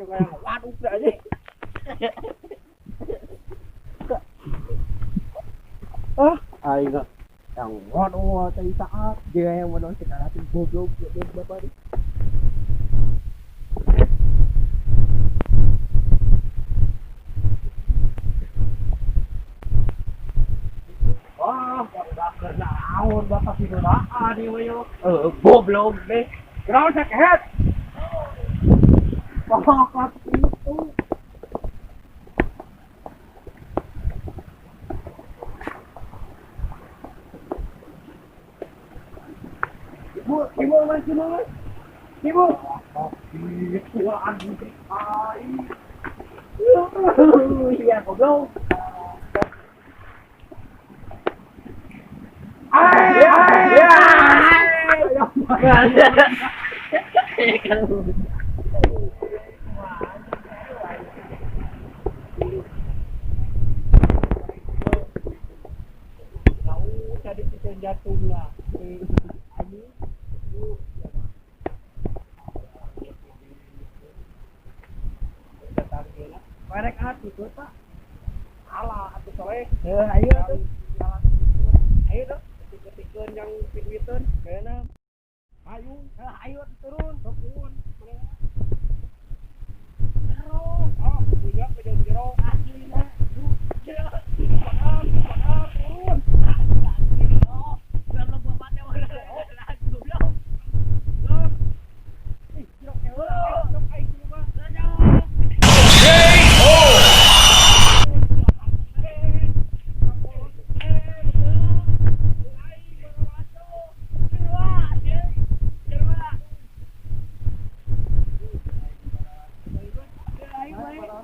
kayak waduh aja. Ayo yang waduh tadi saat dia yang waduh sekarang tuh goblok dia berapa nih? Wah, udah kena awon bapak sih berapa nih wayo? Goblok deh. Kenapa sakit? Wah, itu. Ibu masih mau? Ibu. Tuaan ai. Iya, goblok. Tahu tadi kita jatuhnya. Mereka hati tuh Pak. Alah, atuh sore. Ayo tuh. Ayo tuh. Ketik-ketikkeun yang pit-pitun. Keuna. Ayo, ayo turun, turun. Terus, oh, punya jero aslinya. Turun. Kalau bapak teh lagu belum. Ih, jero aing coba.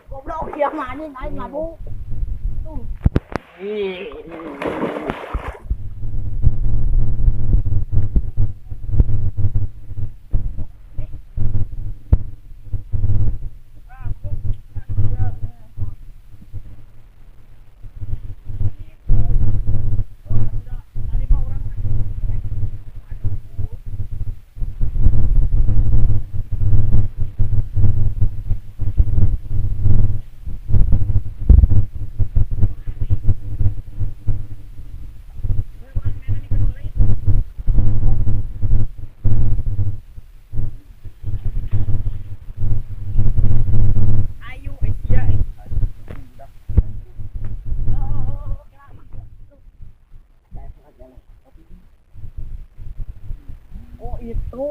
Goblok dia manin aing labu. Tuh. Oh itu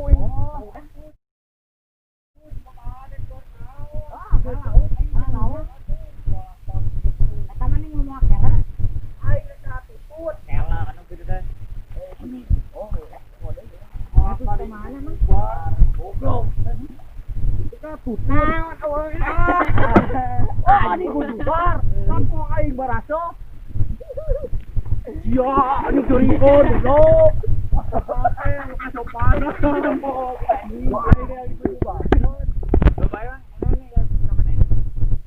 ini gue jubar kan kok aing baraso ya ini curikon lo kasih panas mau aing yang itu jubar lo bayang ini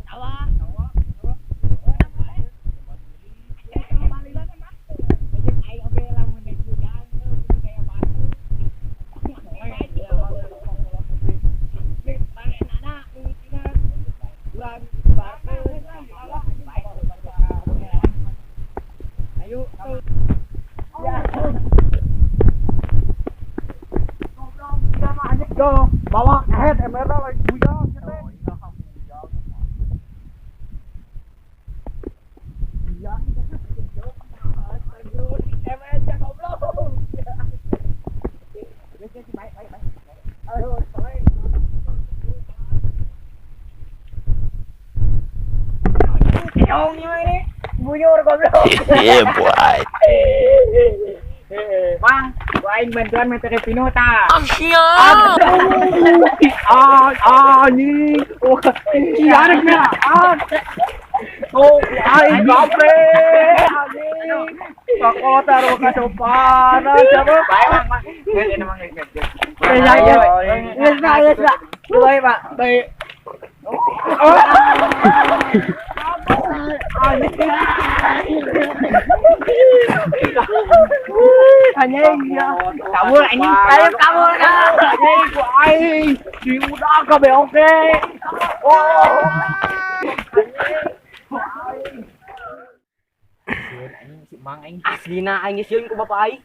sawah Yo, bawa head emerald lagi buyang gitu. Iya, emerald goblok. Baik. Ayo, baik. Yongnya ini buyur goblok. Iya, boy. Bang, gua aing bantuan meter pino ta. Siap. Anjing. Oh, iya rek merah. Oh, aing gapre. Anjing. Kalau taruh ka sopan, siapa? Baik, Bang. Ini emang geus. Geus, Pak. Baik, Pak. Baik. Oh. Anjing. anjing. Kabur anjing. Ayo kabur anjing. Aing di udah kabeh oke. Oh. Anjing si Mang aing. Aslina aing sieun ku bapak aing.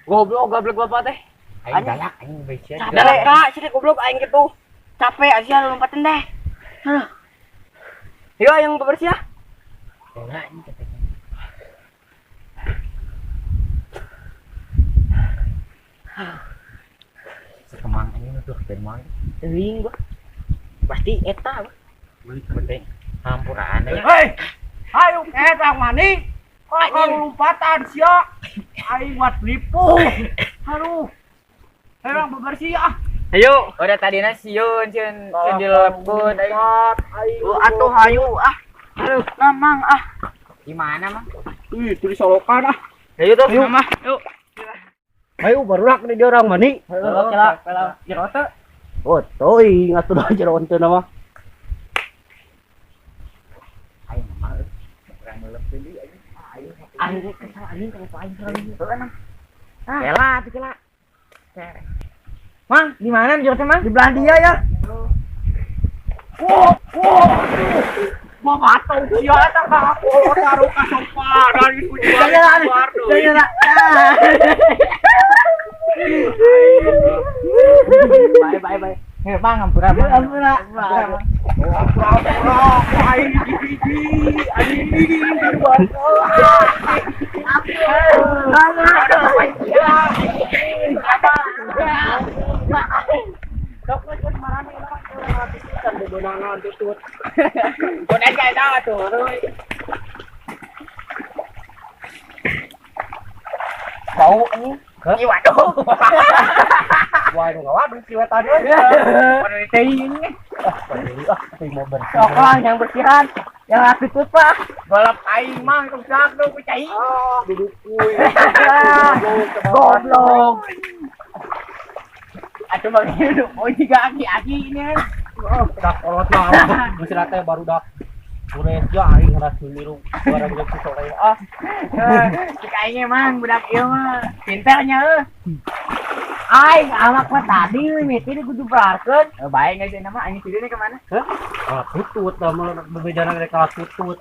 Goblok bapak teh. Aing galak aing becet. Galak ka, sih goblok aing gitu. Capek aja lompatin deh. Yo yang bebersih ya. Enggak ini katanya. Sekemang ini tuh kemang. Teuing gua. Pasti eta gua. Penting hampuraan ya. Hei. Ayo eta mani. Kok lompatan sia. Aing buat nipu. Aduh. Ayo bebersih ya. Ayo, udah tadinya sieun ceun dilepkeun ayo atuh hayu ah. Aduh, namang ah. Di mana, Mang? Ih, tuh di solokan ah. Ayo tuh, Mama. Yuk. Ayo barudak di orang mani. Heeh, cela jero teh. Oh, teuing atuh da jero teh mah. Ayo, Mama. Urang melep deui ayo. Ayo kesal anjing ka aing sareng. Heuh, Mang. Ah, cela tuh cela. Mang, di mana jero teh, Mang? Di belah dia ya. Bapak tahu dia tak aku taruh kasopan dari tujuan jangan bye bang ampura bau ini waduh waduh waduh kiwatan waduh ini mau bersih yang bersihan yang tutup pak balap aing mang tungsak dong pecai duduk kuy goblok atuh bang hidup oh juga aki-aki ini dak kolot mah geus teh baru dak Ures ya aing ngeras liru barang geus sore ah cik aing emang budak ieu mah pinternya aing awak mah tadi mimiti di kudu barkeun bae geus nama aing tidurnya ke mana heuh tutut da mah bebedanan rek kalah tutut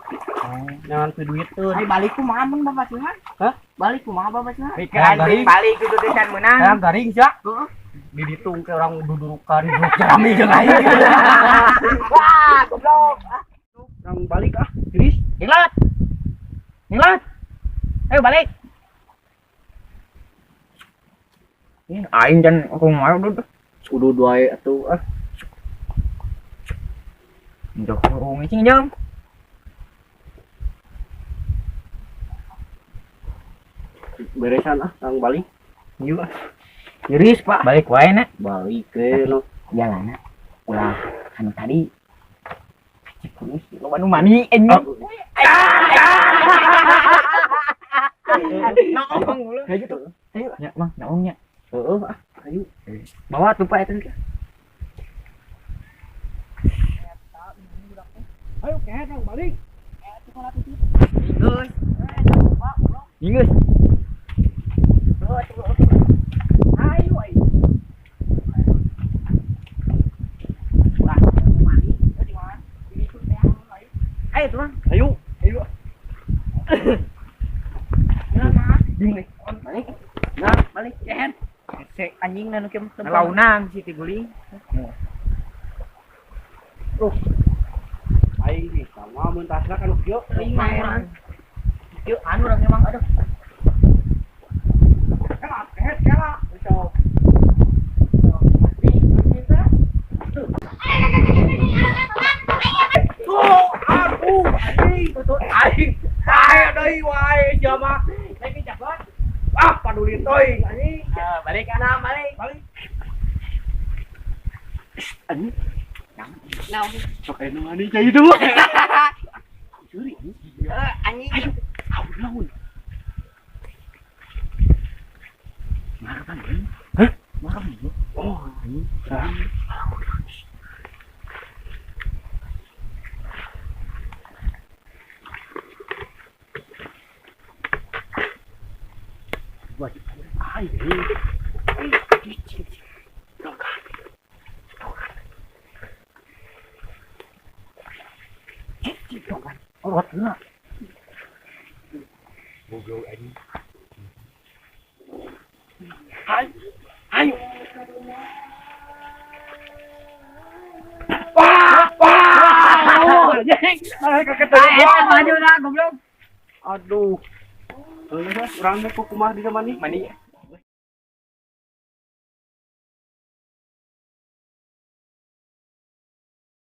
jangan tu duit tuh ai balik kumaha mun bapak cuman hah balik kumaha bapak cuman pikir anjing balik kudu tesan menang hayang garing sia heeh di ditung ke orang dudurukan duduk jami jeung aing wah goblok orang balik ah geus ninglat ayo balik ini aing dan kumaha udah kudu doa atuh ah njok urung cing jeung beresan ah tang balik yuk ah Iris pak balik wae na balik ke lo jalan ulah anu tadi cikus lo anu mani anjing naong ayo tuh ayo nya mang naongnya heeh ah ayo bawa tuh pak eta ayo kehet balik ingus ayo tuh ayo balik kehet anjing nanu kem launang si tiguling aing di sama mun tasna kan kieu aing mah kieu anu urang emang aduh kehet kala so aing deui wae jama lagi jabat ah paduli toy anjing balik kana balik anjing naon sok anu mani cai itu curi anjing ayo naon marah hah marah oh anjing buat Aduh. Orangnya kok kumah di mana nih?